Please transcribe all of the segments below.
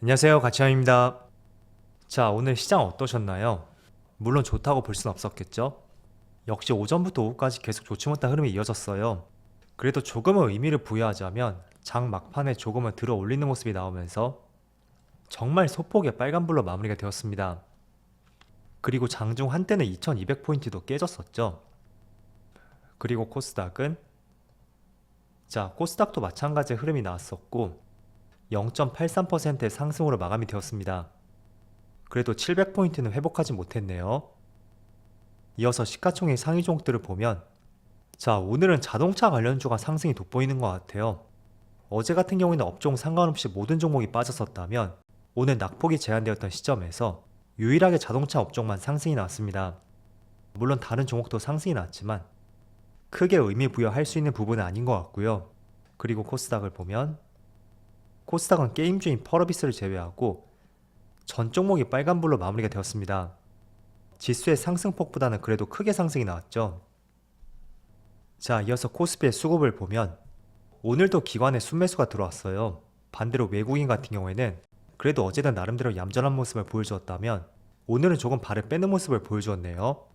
안녕하세요, 가치형입니다. 자, 오늘 시장 어떠셨나요? 물론 좋다고 볼 순 없었겠죠? 역시 오전부터 오후까지 계속 좋지 못한 흐름이 이어졌어요. 그래도 조금은 의미를 부여하자면 장 막판에 조금은 들어 올리는 모습이 나오면서 정말 소폭의 빨간불로 마무리가 되었습니다. 그리고 장중 한때는 2200포인트도 깨졌었죠. 그리고 코스닥은 코스닥도 마찬가지의 흐름이 나왔었고 0.83%의 상승으로 마감이 되었습니다. 그래도 700포인트는 회복하지 못했네요. 이어서 시가총액 상위 종목들을 보면 오늘은 자동차 관련주가 상승이 돋보이는 것 같아요. 어제 같은 경우에는 업종 상관없이 모든 종목이 빠졌었다면 오늘 낙폭이 제한되었던 시점에서 유일하게 자동차 업종만 상승이 나왔습니다. 물론 다른 종목도 상승이 났지만 크게 의미 부여할 수 있는 부분은 아닌 것 같고요. 그리고 코스닥을 보면 코스닥은 게임주인 펄어비스를 제외하고 전 종목이 빨간불로 마무리가 되었습니다. 지수의 상승폭보다는 그래도 크게 상승이 나왔죠. 이어서 코스피의 수급을 보면 오늘도 기관에 순매수가 들어왔어요. 반대로 외국인 같은 경우에는 그래도 어제는 나름대로 얌전한 모습을 보여주었다면 오늘은 조금 발을 빼는 모습을 보여주었네요.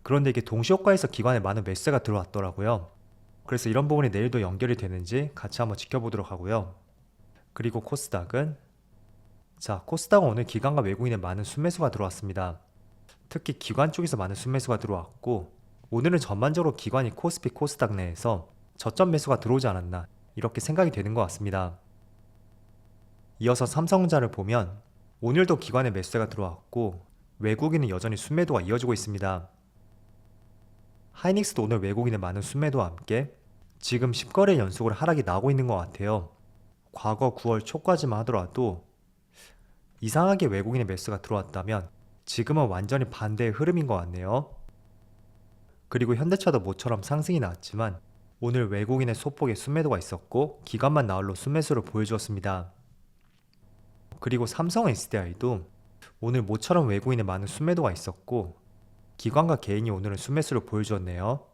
그런데 이게 동시효과에서 기관에 많은 매수가 들어왔더라고요. 그래서 이런 부분이 내일도 연결이 되는지 같이 한번 지켜보도록 하고요. 그리고 코스닥은 코스닥은 오늘 기관과 외국인의 많은 순매수가 들어왔습니다. 특히 기관 쪽에서 많은 순매수가 들어왔고 오늘은 전반적으로 기관이 코스피 코스닥 내에서 저점 매수가 들어오지 않았나 이렇게 생각이 되는 것 같습니다. 이어서 삼성전자를 보면 오늘도 기관의 매수가 들어왔고 외국인은 여전히 순매도가 이어지고 있습니다. 하이닉스도 오늘 외국인의 많은 순매도와 함께 지금 10거래 연속으로 하락이 나오고 있는 것 같아요. 과거 9월 초까지만 하더라도 이상하게 외국인의 매수가 들어왔다면 지금은 완전히 반대의 흐름인 것 같네요. 그리고 현대차도 모처럼 상승이 나왔지만 오늘 외국인의 소폭의 순매도가 있었고 기관만 나홀로 순매수를 보여주었습니다. 그리고 삼성 SDI도 오늘 모처럼 외국인의 많은 순매도가 있었고 기관과 개인이 오늘은 순매수를 보여주었네요.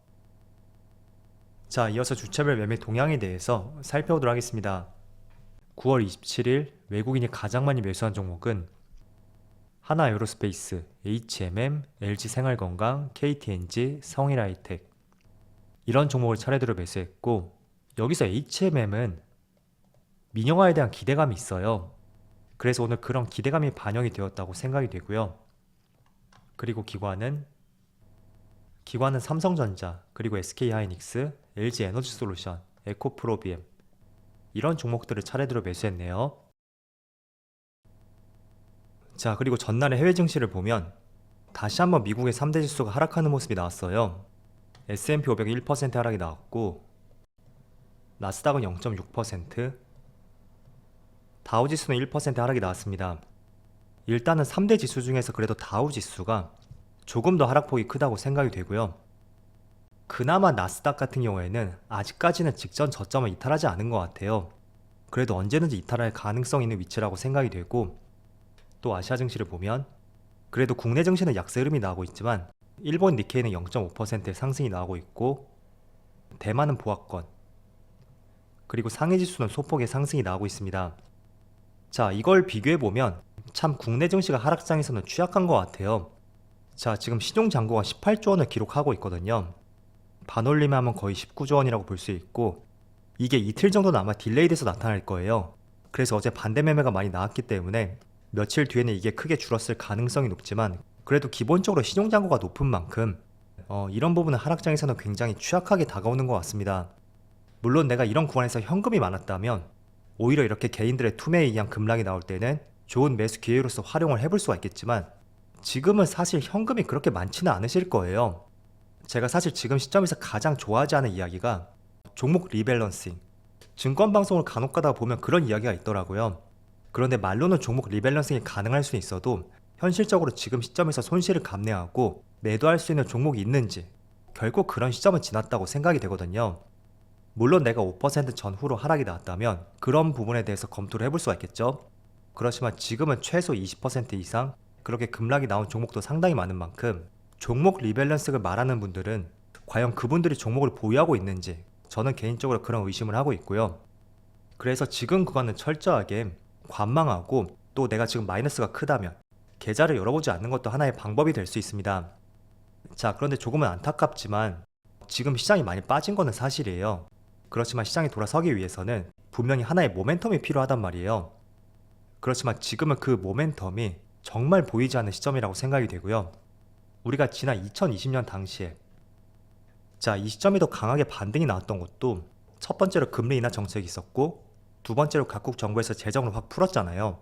이어서 주체별 매매 동향에 대해서 살펴보도록 하겠습니다. 9월 27일 외국인이 가장 많이 매수한 종목은 하나에어로스페이스, HMM, LG생활건강, KTNG, 성일하이텍 이런 종목을 차례대로 매수했고 여기서 HMM은 민영화에 대한 기대감이 있어요. 그래서 오늘 그런 기대감이 반영이 되었다고 생각이 되고요. 그리고 기관은 삼성전자, 그리고 SK하이닉스, LG에너지솔루션, 에코프로비엠 이런 종목들을 차례대로 매수했네요. 그리고 전날의 해외 증시를 보면 다시 한번 미국의 3대 지수가 하락하는 모습이 나왔어요. S&P 500이 1% 하락이 나왔고 나스닥은 0.6%, 다우지수는 1% 하락이 나왔습니다. 일단은 3대 지수 중에서 그래도 다우지수가 조금 더 하락폭이 크다고 생각이 되고요. 그나마 나스닥 같은 경우에는 아직까지는 직전 저점을 이탈하지 않은 것 같아요. 그래도 언제든지 이탈할 가능성이 있는 위치라고 생각이 되고 또 아시아 증시를 보면 그래도 국내 증시는 약세 흐름이 나오고 있지만 일본 니케이는 0.5%의 상승이 나오고 있고 대만은 보합권 그리고 상해 지수는 소폭의 상승이 나오고 있습니다. 이걸 비교해보면 참 국내 증시가 하락장에서는 취약한 것 같아요. 지금 시중 잔고가 18조 원을 기록하고 있거든요. 반올림하면 거의 19조 원이라고 볼 수 있고 이게 이틀 정도는 아마 딜레이 돼서 나타날 거예요. 그래서 어제 반대 매매가 많이 나왔기 때문에 며칠 뒤에는 이게 크게 줄었을 가능성이 높지만 그래도 기본적으로 신용잔고가 높은 만큼 이런 부분은 하락장에서는 굉장히 취약하게 다가오는 것 같습니다. 물론 내가 이런 구간에서 현금이 많았다면 오히려 이렇게 개인들의 투매에 의한 급락이 나올 때는 좋은 매수 기회로서 활용을 해볼 수가 있겠지만 지금은 사실 현금이 그렇게 많지는 않으실 거예요. 제가 사실 지금 시점에서 가장 좋아하지 않은 이야기가 종목 리밸런싱, 증권방송을 간혹 가다 보면 그런 이야기가 있더라고요. 그런데 말로는 종목 리밸런싱이 가능할 수 있어도 현실적으로 지금 시점에서 손실을 감내하고 매도할 수 있는 종목이 있는지 결국 그런 시점은 지났다고 생각이 되거든요. 물론 내가 5% 전후로 하락이 나왔다면 그런 부분에 대해서 검토를 해볼 수가 있겠죠. 그렇지만 지금은 최소 20% 이상 그렇게 급락이 나온 종목도 상당히 많은 만큼 종목 리밸런스를 말하는 분들은 과연 그분들이 종목을 보유하고 있는지 저는 개인적으로 그런 의심을 하고 있고요. 그래서 지금 구간은 철저하게 관망하고 또 내가 지금 마이너스가 크다면 계좌를 열어보지 않는 것도 하나의 방법이 될 수 있습니다. 자, 그런데 조금은 안타깝지만 지금 시장이 많이 빠진 거는 사실이에요. 그렇지만 시장이 돌아서기 위해서는 분명히 하나의 모멘텀이 필요하단 말이에요. 그렇지만 지금은 그 모멘텀이 정말 보이지 않는 시점이라고 생각이 되고요. 우리가 지난 2020년 당시에 이 시점이 더 강하게 반등이 나왔던 것도 첫 번째로 금리 인하 정책이 있었고 두 번째로 각국 정부에서 재정을 확 풀었잖아요.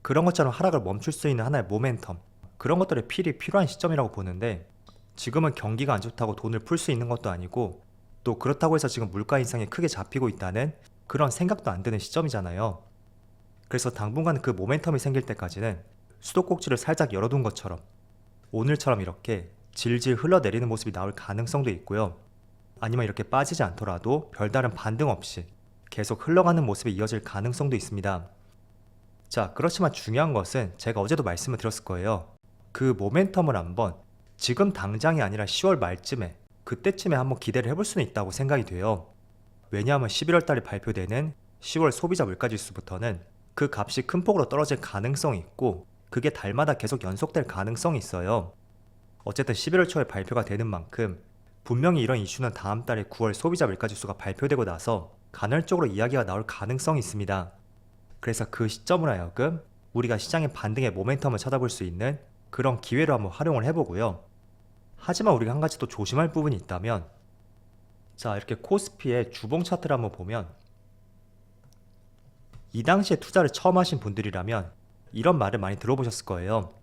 그런 것처럼 하락을 멈출 수 있는 하나의 모멘텀, 그런 것들의 필요한 시점이라고 보는데 지금은 경기가 안 좋다고 돈을 풀 수 있는 것도 아니고 또 그렇다고 해서 지금 물가 인상이 크게 잡히고 있다는 그런 생각도 안 드는 시점이잖아요. 그래서 당분간 그 모멘텀이 생길 때까지는 수도꼭지를 살짝 열어둔 것처럼 오늘처럼 이렇게 질질 흘러내리는 모습이 나올 가능성도 있고요. 아니면 이렇게 빠지지 않더라도 별다른 반등 없이 계속 흘러가는 모습이 이어질 가능성도 있습니다. 자, 그렇지만 중요한 것은 제가 어제도 말씀을 드렸을 거예요. 그 모멘텀을 한번 지금 당장이 아니라 10월 말쯤에 그때쯤에 한번 기대를 해볼 수는 있다고 생각이 돼요. 왜냐하면 11월 달에 발표되는 10월 소비자 물가지수부터는 그 값이 큰 폭으로 떨어질 가능성이 있고 그게 달마다 계속 연속될 가능성이 있어요. 어쨌든 11월 초에 발표가 되는 만큼 분명히 이런 이슈는 다음 달에 9월 소비자 물가지수가 발표되고 나서 간헐적으로 이야기가 나올 가능성이 있습니다. 그래서 그 시점을 하여금 우리가 시장의 반등의 모멘텀을 찾아볼 수 있는 그런 기회로 한번 활용을 해보고요. 하지만 우리가 한 가지 또 조심할 부분이 있다면 이렇게 코스피의 주봉 차트를 한번 보면 이 당시에 투자를 처음 하신 분들이라면 이런 말을 많이 들어보셨을 거예요.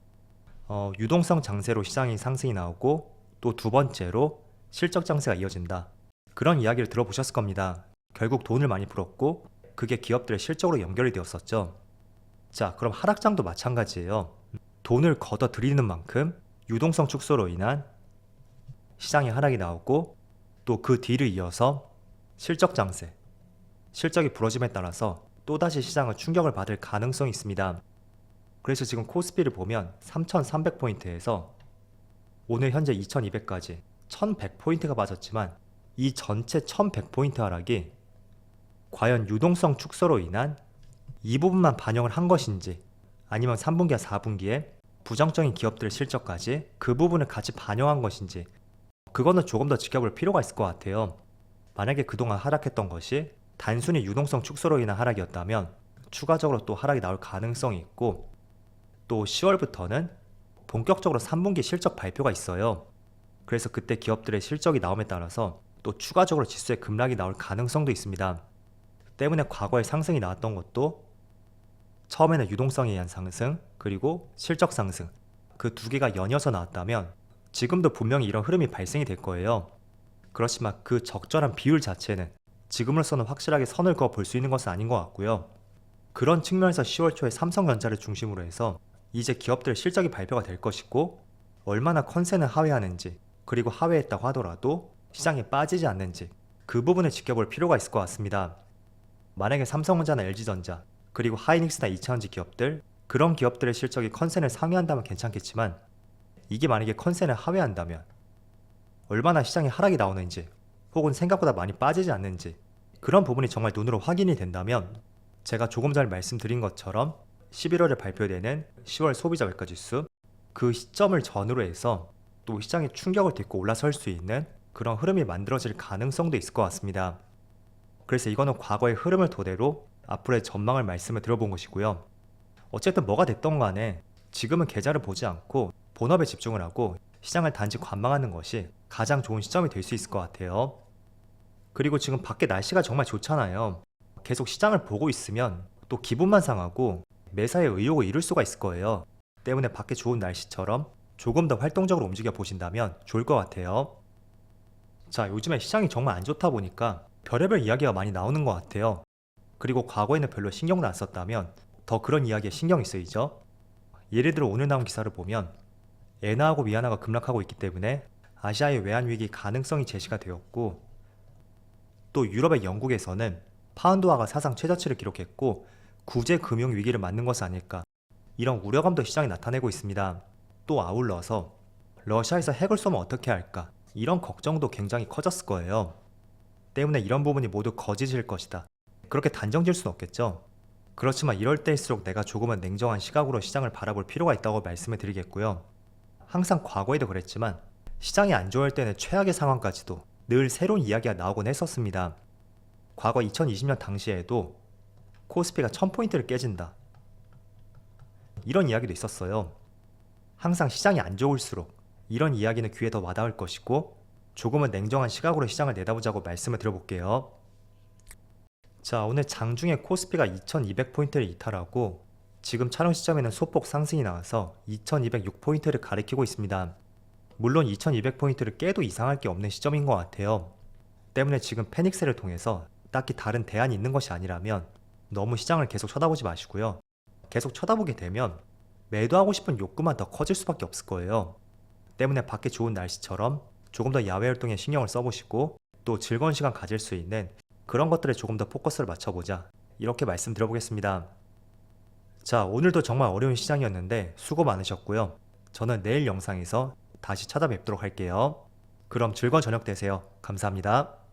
유동성 장세로 시장이 상승이 나오고 또 두 번째로 실적 장세가 이어진다. 그런 이야기를 들어보셨을 겁니다. 결국 돈을 많이 풀었고 그게 기업들의 실적으로 연결이 되었었죠. 자, 그럼 하락장도 마찬가지예요. 돈을 걷어 들이는 만큼 유동성 축소로 인한 시장의 하락이 나오고 또 그 뒤를 이어서 실적 장세, 실적이 부러짐에 따라서 또다시 시장은 충격을 받을 가능성이 있습니다. 그래서 지금 코스피를 보면 3300포인트에서 오늘 현재 2200까지 1100포인트가 빠졌지만 이 전체 1100포인트 하락이 과연 유동성 축소로 인한 이 부분만 반영을 한 것인지 아니면 3분기와 4분기에 부정적인 기업들의 실적까지 그 부분을 같이 반영한 것인지 그거는 조금 더 지켜볼 필요가 있을 것 같아요. 만약에 그동안 하락했던 것이 단순히 유동성 축소로 인한 하락이었다면 추가적으로 또 하락이 나올 가능성이 있고 또 10월부터는 본격적으로 3분기 실적 발표가 있어요. 그래서 그때 기업들의 실적이 나옴에 따라서 또 추가적으로 지수의 급락이 나올 가능성도 있습니다. 때문에 과거에 상승이 나왔던 것도 처음에는 유동성에 의한 상승 그리고 실적 상승 그 두 개가 연이어서 나왔다면 지금도 분명히 이런 흐름이 발생이 될 거예요. 그렇지만 그 적절한 비율 자체는 지금으로서는 확실하게 선을 그어 볼 수 있는 것은 아닌 것 같고요. 그런 측면에서 10월 초에 삼성전자를 중심으로 해서 이제 기업들의 실적이 발표가 될 것이고 얼마나 컨센을 하회하는지 그리고 하회했다고 하더라도 시장에 빠지지 않는지 그 부분을 지켜볼 필요가 있을 것 같습니다. 만약에 삼성전자나 LG전자 그리고 하이닉스나 이차전지 기업들 그런 기업들의 실적이 컨센을 상회한다면 괜찮겠지만 이게 만약에 컨센을 하회한다면 얼마나 시장에 하락이 나오는지 혹은 생각보다 많이 빠지지 않는지 그런 부분이 정말 눈으로 확인이 된다면 제가 조금 전에 말씀드린 것처럼 11월에 발표되는 10월 소비자 물가지수 그 시점을 전후로 해서 또 시장에 충격을 딛고 올라설 수 있는 그런 흐름이 만들어질 가능성도 있을 것 같습니다. 그래서 이거는 과거의 흐름을 토대로 앞으로의 전망을 말씀을 드려본 것이고요. 어쨌든 뭐가 됐던 간에 지금은 계좌를 보지 않고 본업에 집중을 하고 시장을 단지 관망하는 것이 가장 좋은 시점이 될 수 있을 것 같아요. 그리고 지금 밖에 날씨가 정말 좋잖아요. 계속 시장을 보고 있으면 또 기분만 상하고 매사에 의욕을 잃을 수가 있을 거예요. 때문에 밖에 좋은 날씨처럼 조금 더 활동적으로 움직여 보신다면 좋을 것 같아요. 자, 요즘에 시장이 정말 안 좋다 보니까 별의별 이야기가 많이 나오는 것 같아요. 그리고 과거에는 별로 신경도 안 썼다면 더 그런 이야기에 신경이 쓰이죠. 예를 들어 오늘 나온 기사를 보면 엔화하고 위안화가 급락하고 있기 때문에 아시아의 외환위기 가능성이 제시가 되었고 또 유럽의 영국에서는 파운드화가 사상 최저치를 기록했고 구제 금융 위기를 맞는 것은 아닐까 이런 우려감도 시장에 나타내고 있습니다. 또 아울러서 러시아에서 핵을 쏘면 어떻게 할까 이런 걱정도 굉장히 커졌을 거예요. 때문에 이런 부분이 모두 거짓일 것이다. 그렇게 단정 지을 수는 없겠죠. 그렇지만 이럴 때일수록 내가 조금은 냉정한 시각으로 시장을 바라볼 필요가 있다고 말씀을 드리겠고요. 항상 과거에도 그랬지만 시장이 안 좋을 때는 최악의 상황까지도 늘 새로운 이야기가 나오곤 했었습니다. 과거 2020년 당시에도 코스피가 1000포인트를 깨진다, 이런 이야기도 있었어요. 항상 시장이 안 좋을수록 이런 이야기는 귀에 더 와닿을 것이고 조금은 냉정한 시각으로 시장을 내다보자고 말씀을 드려볼게요. 자, 오늘 장중에 코스피가 2200포인트를 이탈하고 지금 촬영 시점에는 소폭 상승이 나와서 2206포인트를 가리키고 있습니다. 물론 2200포인트를 깨도 이상할 게 없는 시점인 것 같아요. 때문에 지금 패닉셀을 통해서 딱히 다른 대안이 있는 것이 아니라면 너무 시장을 계속 쳐다보지 마시고요. 계속 쳐다보게 되면 매도하고 싶은 욕구만 더 커질 수밖에 없을 거예요. 때문에 밖에 좋은 날씨처럼 조금 더 야외 활동에 신경을 써보시고 또 즐거운 시간 가질 수 있는 그런 것들에 조금 더 포커스를 맞춰보자, 이렇게 말씀드려보겠습니다. 자, 오늘도 정말 어려운 시장이었는데 수고 많으셨고요. 저는 내일 영상에서 다시 찾아뵙도록 할게요. 그럼 즐거운 저녁 되세요. 감사합니다.